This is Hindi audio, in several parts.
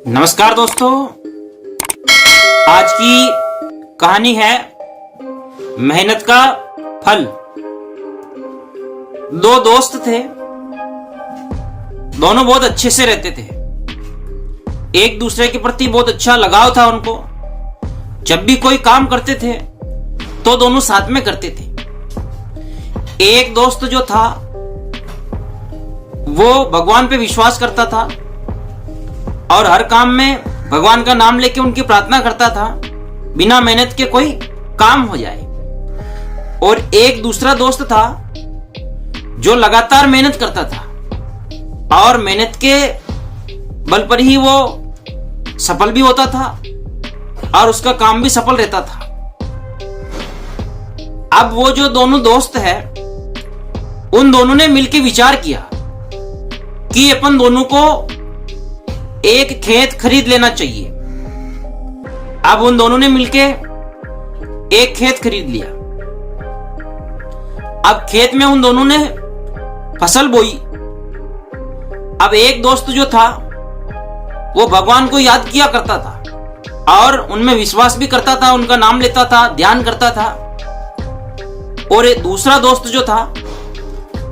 नमस्कार दोस्तों, आज की कहानी है मेहनत का फल। दो दोस्त थे, दोनों बहुत अच्छे से रहते थे। एक दूसरे के प्रति बहुत अच्छा लगाव था उनको। जब भी कोई काम करते थे तो दोनों साथ में करते थे। एक दोस्त जो था वो भगवान पे विश्वास करता था और हर काम में भगवान का नाम लेके उनकी प्रार्थना करता था, बिना मेहनत के कोई काम हो जाए। और एक दूसरा दोस्त था जो लगातार मेहनत करता था और मेहनत के बल पर ही वो सफल भी होता था और उसका काम भी सफल रहता था। अब वो जो दोनों दोस्त है, उन दोनों ने मिलकर विचार किया कि अपन दोनों को एक खेत खरीद लेना चाहिए। अब उन दोनों ने मिलकर एक खेत खरीद लिया। अब खेत में उन दोनों ने फसल बोई। अब एक दोस्त जो था वो भगवान को याद किया करता था और उनमें विश्वास भी करता था, उनका नाम लेता था, ध्यान करता था। और एक दूसरा दोस्त जो था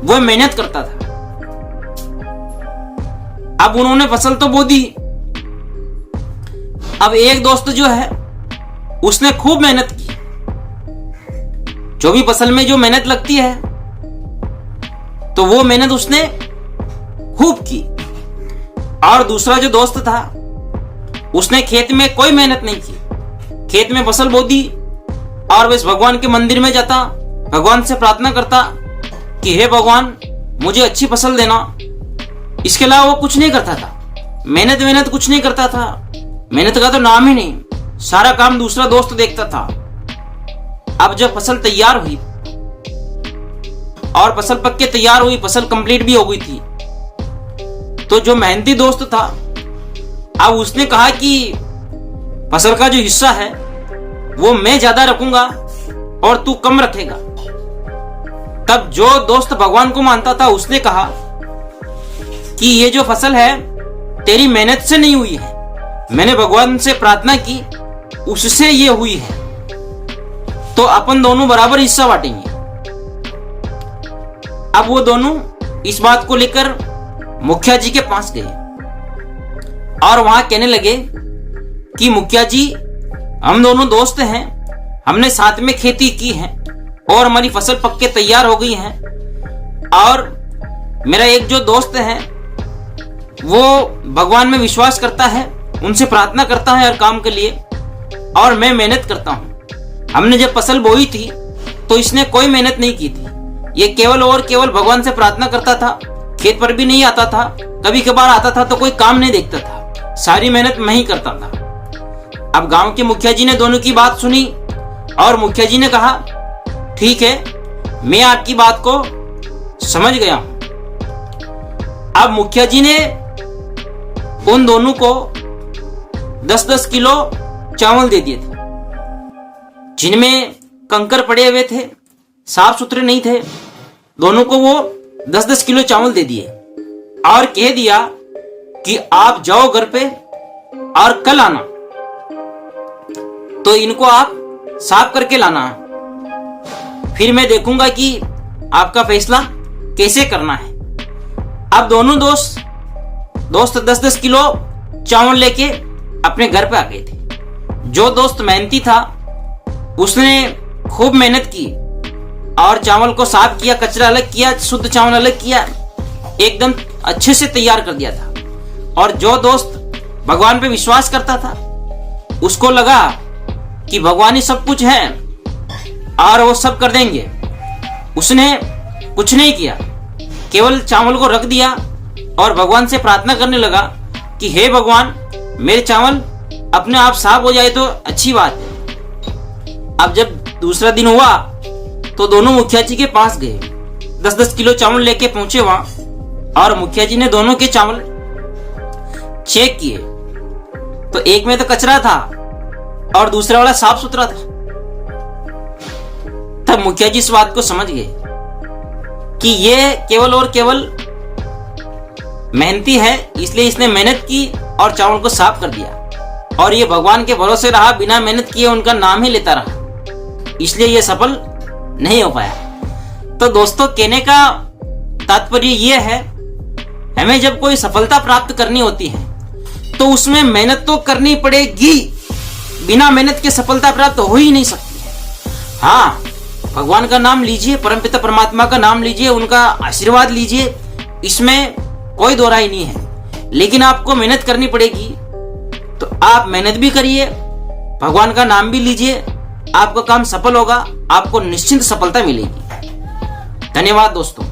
वो मेहनत करता था। अब उन्होंने फसल तो बो दी। अब एक दोस्त जो है उसने खूब मेहनत की। जो भी फसल में जो मेहनत लगती है तो वो मेहनत उसने खूब की। और दूसरा जो दोस्त था उसने खेत में कोई मेहनत नहीं की। खेत में फसल बो दी और बस भगवान के मंदिर में जाता, भगवान से प्रार्थना करता कि हे भगवान मुझे अच्छी फसल देना। इसके अलावा वो कुछ नहीं करता था। मेहनत कुछ नहीं करता था। मेहनत का तो नाम ही नहीं। सारा काम दूसरा दोस्त देखता था। अब जब फसल तैयार हुई और फसल पक के तैयार हुई, फसल कंप्लीट भी हो गई थी, तो जो मेहनती दोस्त था अब उसने कहा कि फसल का जो हिस्सा है वो मैं ज्यादा रखूंगा और तू कम रखेगा। तब जो दोस्त भगवान को मानता था उसने कहा कि ये जो फसल है तेरी मेहनत से नहीं हुई है, मैंने भगवान से प्रार्थना की उससे ये हुई है, तो अपन दोनों बराबर हिस्सा बांटेंगे। अब वो दोनों इस बात को लेकर मुखिया जी के पास गए और वहां कहने लगे कि मुखिया जी, हम दोनों दोस्त हैं, हमने साथ में खेती की है और हमारी फसल पक के तैयार हो गई है। और मेरा एक जो दोस्त है वो भगवान में विश्वास करता है, उनसे प्रार्थना करता है हर काम के लिए, और मैं मेहनत करता हूं। हमने जब फसल बोई थी तो इसने कोई मेहनत नहीं की थी। ये केवल और केवल भगवान से प्रार्थना करता था, खेत पर भी नहीं आता था, कभी कभार आता था तो कोई काम नहीं देखता था, सारी मेहनत मैं ही करता था। अब गांव के मुखिया जी ने दोनों की बात सुनी और मुखिया जी ने कहा ठीक है, मैं आपकी बात को समझ गया हूं। अब मुखिया जी ने उन दोनों को 10-10 किलो चावल दे दिए थे, जिनमें कंकर पड़े हुए थे, साफ सुथरे नहीं थे। दोनों को वो 10-10 किलो चावल दे दिए और कह दिया कि आप जाओ घर पे और कल आना, तो इनको आप साफ करके लाना है, फिर मैं देखूंगा कि आपका फैसला कैसे करना है। अब दोनों दोस्त 10-10 किलो चावल लेके अपने घर पे आ गए थे। जो दोस्त मेहनती था उसने खूब मेहनत की और चावल को साफ किया, कचरा अलग किया, शुद्ध चावल अलग किया, एकदम अच्छे से तैयार कर दिया था। और जो दोस्त भगवान पे विश्वास करता था उसको लगा कि भगवान ही सब कुछ है और वो सब कर देंगे, उसने कुछ नहीं किया, केवल चावल को रख दिया और भगवान से प्रार्थना करने लगा कि हे भगवान, मेरे चावल अपने आप साफ हो जाए तो अच्छी बात है। अब जब दूसरा दिन हुआ तो दोनों मुखिया जी के पास गए, 10-10 किलो चावल लेके पहुंचे वहां और मुखिया जी ने दोनों के चावल चेक किए तो एक में तो कचरा था और दूसरा वाला साफ सुथरा था। तब मुखिया जी इस बात को समझ गए कि ये केवल और केवल मेहनती है, इसलिए इसने मेहनत की और चावल को साफ कर दिया और ये भगवान के भरोसे रहा, बिना मेहनत किए उनका नाम ही लेता रहा, इसलिए ये सफल नहीं हो पाया। तो दोस्तों, कहने का तात्पर्य ये है, हमें जब कोई सफलता प्राप्त करनी होती है तो उसमें मेहनत तो करनी पड़ेगी, बिना मेहनत के सफलता प्राप्त हो ही नहीं सकती है। हाँ, भगवान का नाम लीजिए, परमपिता परमात्मा का नाम लीजिए, उनका आशीर्वाद लीजिए, इसमें कोई दो राय नहीं है, लेकिन आपको मेहनत करनी पड़ेगी। तो आप मेहनत भी करिए, भगवान का नाम भी लीजिए, आपका काम सफल होगा, आपको निश्चित सफलता मिलेगी। धन्यवाद दोस्तों।